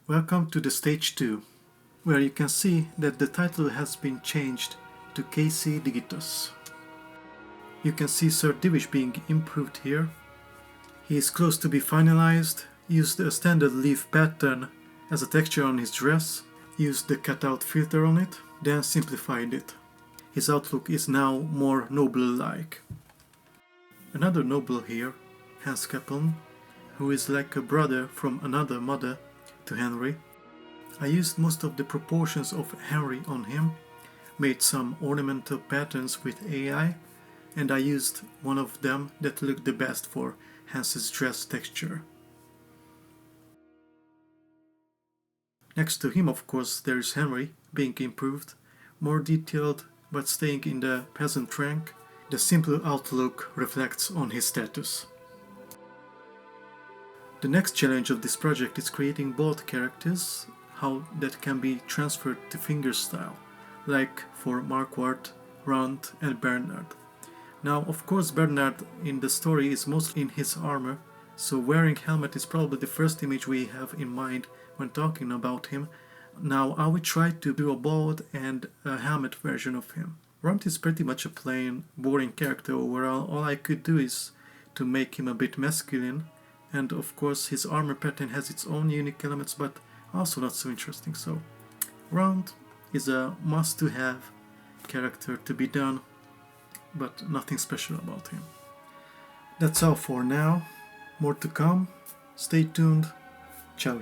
Welcome to the stage 2, where you can see that the title has been changed to KCDigitos. You can see Sir Divish being improved here. He is close to be finalized, used a standard leaf pattern as a texture on his dress, used the cutout filter on it, then simplified it. His outlook is now more noble-like. Another noble here, Hans Capon, who is like a brother from another mother to Henry. I used most of the proportions of Henry on him, made some ornamental patterns with AI, and I used one of them that looked the best for Hans's dress texture. Next to him, of course, there is Henry, being improved, more detailed but staying in the peasant rank. The simple outlook reflects on his status. The next challenge of this project is creating bold characters, how that can be transferred to fingerstyle, like for Marquardt, Runt and Bernard. Now, of course, Bernard in the story is mostly in his armor, so wearing helmet is probably the first image we have in mind when talking about him. Now, I will try to do a bold and a helmet version of him. Runt is pretty much a plain, boring character overall. All I could do is to make him a bit masculine, and of course his armor pattern has its own unique elements, but also not so interesting. So Runt is a must-to-have character to be done, but nothing special about him. That's all for now. More to come. Stay tuned. Ciao.